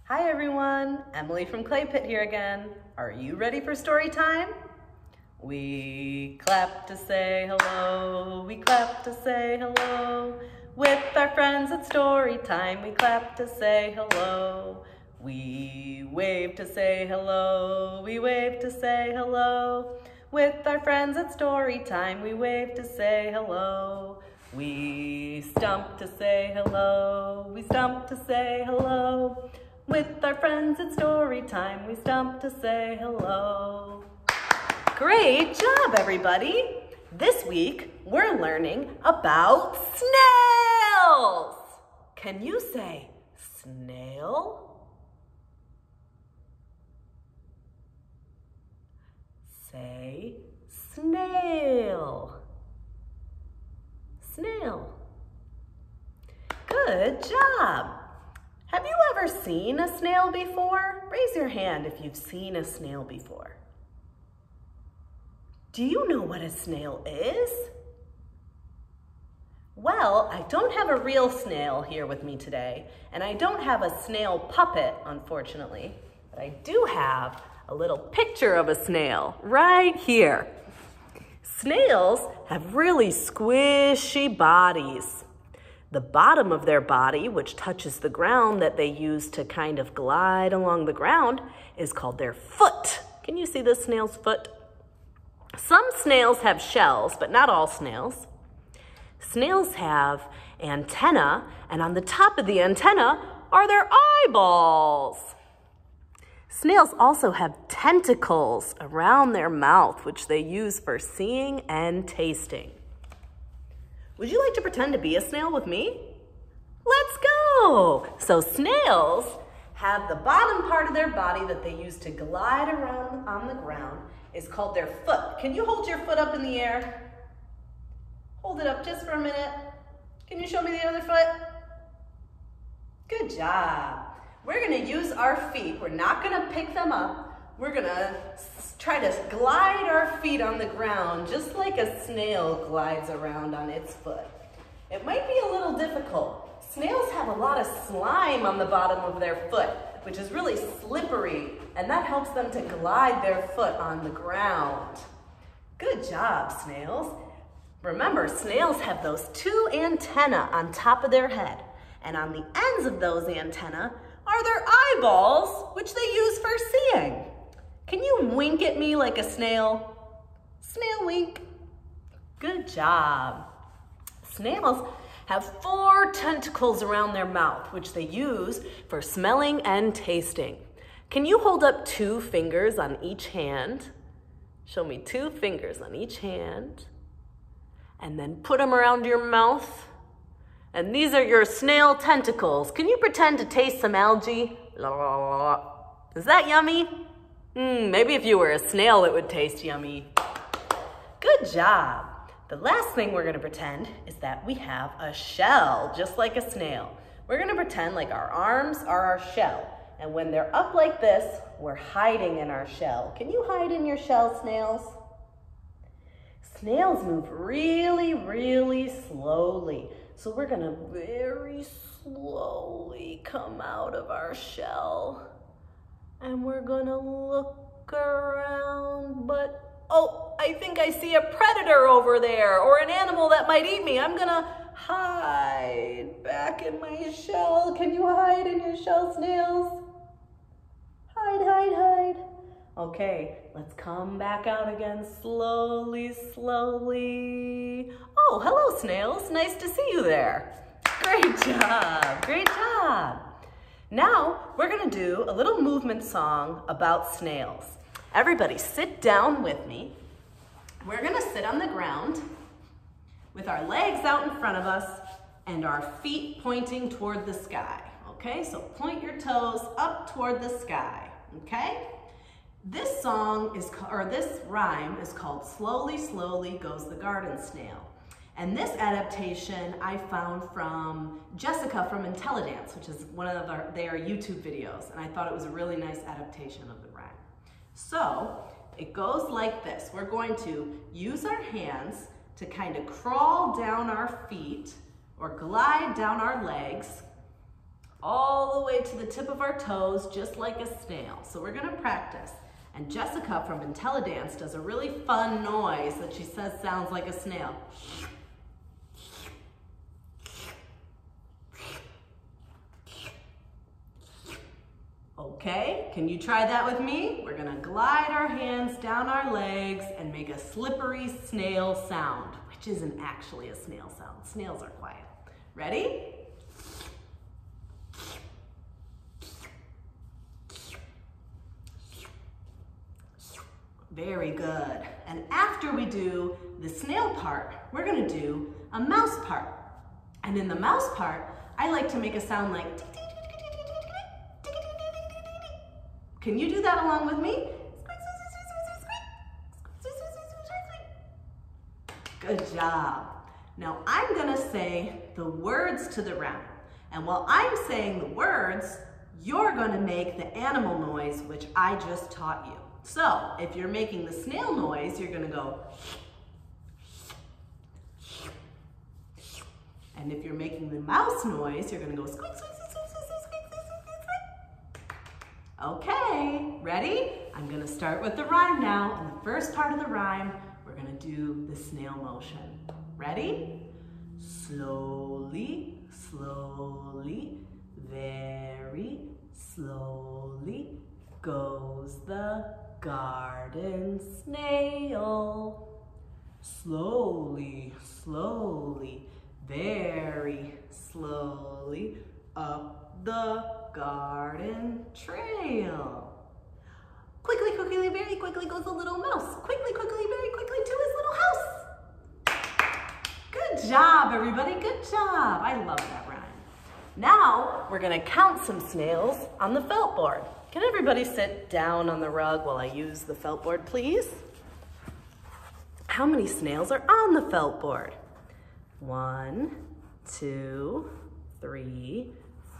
Hi everyone, Emily from Clay Pit here again. Are you ready for story time? We clap to say hello, we clap to say hello. With our friends at story time, we clap to say hello. We wave to say hello, we wave to say hello. With our friends at story time, we wave to say hello. We stomp to say hello, we stomp to say hello. With our friends at story time, we stomp to say hello. Great job, everybody. This week, we're learning about snails. Can you say snail? Say snail. Snail. Good job. Have you ever seen a snail before? Raise your hand if you've seen a snail before. Do you know what a snail is? Well, I don't have a real snail here with me today, and I don't have a snail puppet, unfortunately, but I do have a little picture of a snail right here. Snails have really squishy bodies. The bottom of their body, which touches the ground that they use to kind of glide along the ground, is called their foot. Can you see the snail's foot? Some snails have shells, but not all snails. Snails have antennae, and on the top of the antenna are their eyeballs. Snails also have tentacles around their mouth, which they use for seeing and tasting. Would you like to pretend to be a snail with me? Let's go! So snails have the bottom part of their body that they use to glide around on the ground is called their foot. Can you hold your foot up in the air? Hold it up just for a minute. Can you show me the other foot? Good job. We're gonna use our feet. We're not gonna pick them up. We're gonna try to glide our feet on the ground just like a snail glides around on its foot. It might be a little difficult. Snails have a lot of slime on the bottom of their foot, which is really slippery, and that helps them to glide their foot on the ground. Good job, snails. Remember, snails have those two antennae on top of their head, and on the ends of those antennae are their eyeballs, which they use for seeing. Can you wink at me like a snail? Snail wink. Good job. Snails have 4 tentacles around their mouth, which they use for smelling and tasting. Can you hold up 2 fingers on each hand? Show me 2 fingers on each hand. And then put them around your mouth. And these are your snail tentacles. Can you pretend to taste some algae? Is that yummy? Maybe if you were a snail, it would taste yummy. Good job. The last thing we're gonna pretend is that we have a shell, just like a snail. We're gonna pretend like our arms are our shell. And when they're up like this, we're hiding in our shell. Can you hide in your shell, snails? Snails move really, really slowly. So we're gonna very slowly come out of our shell. And we're gonna look around, but oh, I think I see a predator over there or an animal that might eat me. I'm gonna hide back in my shell. Can you hide in your shell, snails? Hide, hide, hide. Okay, let's come back out again slowly, slowly. Oh, hello, snails. Nice to see you there. Great job, great job. Now, we're gonna do a little movement song about snails. Everybody sit down with me. We're gonna sit on the ground with our legs out in front of us and our feet pointing toward the sky, okay? So point your toes up toward the sky, okay? This song is, or this rhyme is called Slowly, Slowly Goes the Garden Snail. And this adaptation I found from Jessica from IntelliDance, which is one of their YouTube videos, and I thought it was a really nice adaptation of the rhyme. So it goes like this. We're going to use our hands to kind of crawl down our feet or glide down our legs all all the way to the tip of our toes, just like a snail. So we're gonna practice. And Jessica from IntelliDance does a really fun noise that she says sounds like a snail. Okay, can you try that with me? We're gonna glide our hands down our legs and make a slippery snail sound, which isn't actually a snail sound. Snails are quiet. Ready? Very good. And after we do the snail part, we're gonna do a mouse part. And in the mouse part, I like to make a sound like tick, tick, tick, tick, tick, tick, tick, tick, tick, tick, tick. Can you do that along with me? Good job. Now I'm gonna say the words to the rhyme. And while I'm saying the words, you're gonna make the animal noise, which I just taught you. So if you're making the snail noise, you're gonna go. And if you're making the mouse noise, you're gonna go squeak, squeak, squeak, squeak, squeak, squeak, squeak, squeak, squeak. Okay, ready? I'm gonna start with the rhyme now. In the first part of the rhyme, we're gonna do the snail motion. Ready? Slowly, slowly, very slowly goes the garden snail. Slowly, slowly, very slowly up the garden trail. Quickly, quickly, very quickly goes the little mouse. Quickly, quickly, very quickly to his little house. Good job, everybody, good job. I love that rhyme. Now, we're gonna count some snails on the felt board. Can everybody sit down on the rug while I use the felt board, please? How many snails are on the felt board? 1, 2, 3,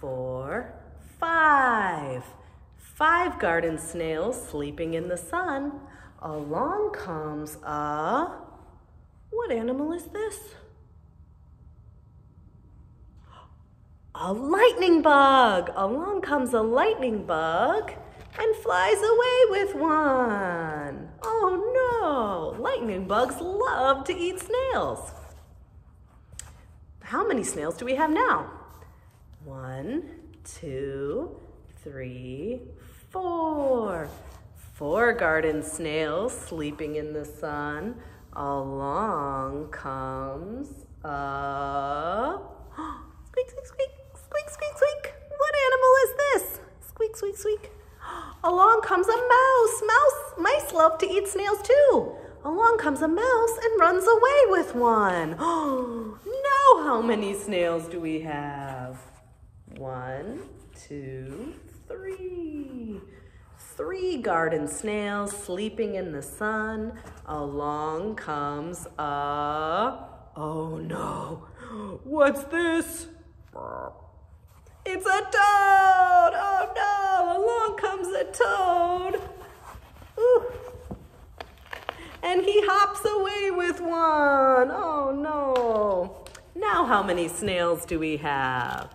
4, 5. 5 garden snails sleeping in the sun. Along comes what animal is this? A lightning bug. Along comes a lightning bug and flies away with one. Oh no, lightning bugs love to eat snails. How many snails do we have now? 1, 2, 3, 4. 4 garden snails sleeping in the sun. Along comes a squeak, squeak, squeak, squeak, squeak, squeak. What animal is this? Squeak, squeak, squeak. Along comes a mouse. Mice love to eat snails too. Along comes a mouse and runs away with one. Oh, now how many snails do we have? 1, 2, 3. 3 garden snails sleeping in the sun. Along comes oh no, what's this? It's a toad! Oh no, along comes a toad. Ooh. And he hops away with one. Oh no. Now how many snails do we have?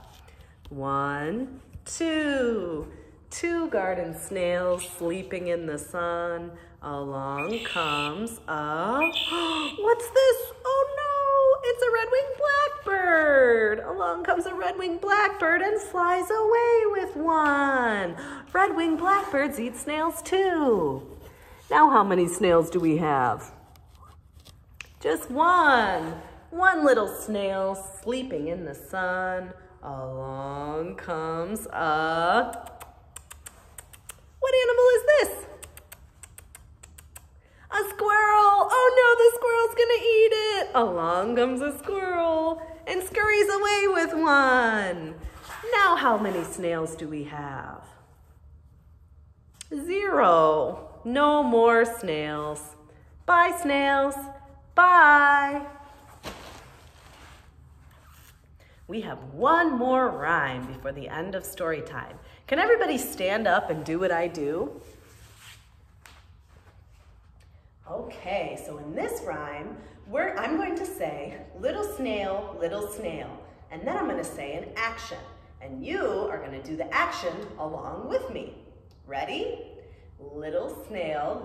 1, 2. 2 garden snails sleeping in the sun. Along comes what's this? Oh no, it's a red-winged blackbird. Along comes a red-winged blackbird and flies away with one. Red-winged blackbirds eat snails too. Now how many snails do we have? Just one. One little snail sleeping in the sun. Along comes what animal is this? A squirrel. Oh no, the squirrel's gonna eat it. Along comes a squirrel and scurries away with one. Now how many snails do we have? 0. No more snails. Bye, snails. Bye. We have one more rhyme before the end of story time. Can everybody stand up and do what I do? Okay, so in this rhyme, I'm going to say, little snail, and then I'm going to say an action. And you are going to do the action along with me. Ready? Little snail,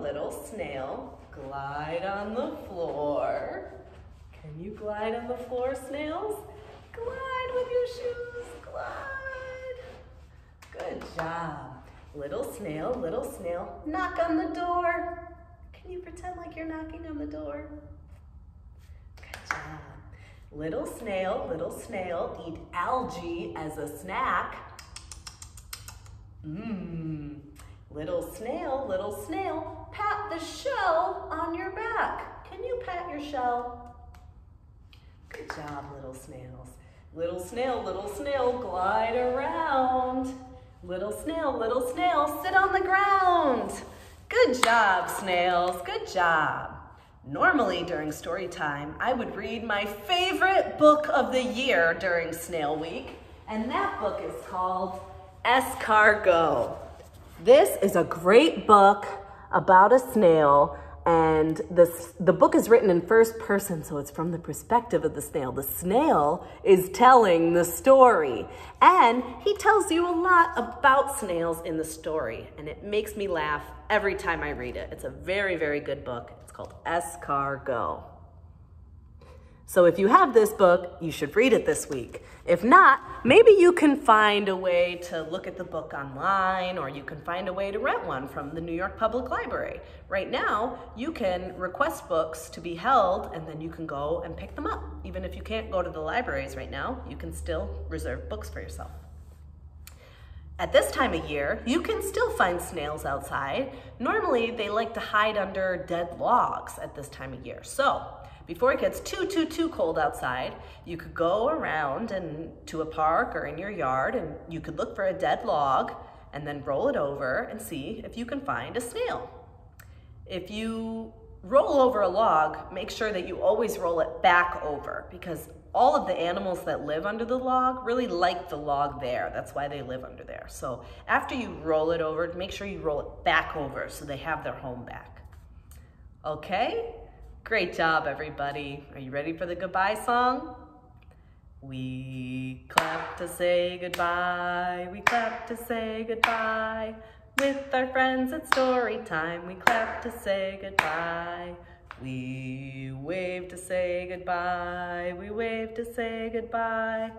glide on the floor. Can you glide on the floor, snails? Glide with your shoes, glide. Good job. Little snail, knock on the door. Can you pretend like you're knocking on the door? Good job. Little snail, eat algae as a snack. Little snail, pat the shell on your back. Can you pat your shell? Good job, little snails. Little snail, glide around. Little snail, sit on the ground. Good job, snails, good job. Normally during story time, I would read my favorite book of the year during Snail Week, and that book is called Escargot. This is a great book about a snail, and the book is written in first person, so it's from the perspective of the snail. The snail is telling the story, and he tells you a lot about snails in the story, and it makes me laugh every time I read it. It's a very, very good book. It's called Escargot. So if you have this book, you should read it this week. If not, maybe you can find a way to look at the book online, or you can find a way to rent one from the New York Public Library. Right now, you can request books to be held, and then you can go and pick them up. Even if you can't go to the libraries right now, you can still reserve books for yourself. At this time of year, you can still find snails outside. Normally, they like to hide under dead logs at this time of year. So, before it gets too cold outside, you could go around and to a park or in your yard, and you could look for a dead log and then roll it over and see if you can find a snail. If you roll over a log, make sure that you always roll it back over, because all of the animals that live under the log really like the log there. That's why they live under there. So after you roll it over, make sure you roll it back over so they have their home back. Okay? Great job, everybody. Are you ready for the goodbye song? We clap to say goodbye. We clap to say goodbye. With our friends at story time, we clap to say goodbye. We wave to say goodbye. We wave to say goodbye.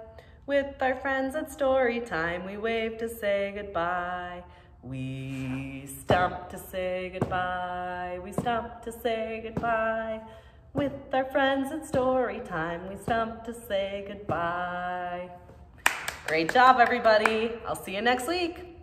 With our friends at story time, we wave to say goodbye. We stomp to say goodbye. We stomp to say goodbye. With our friends at story time, we stomp to say goodbye. Great job, everybody. I'll see you next week.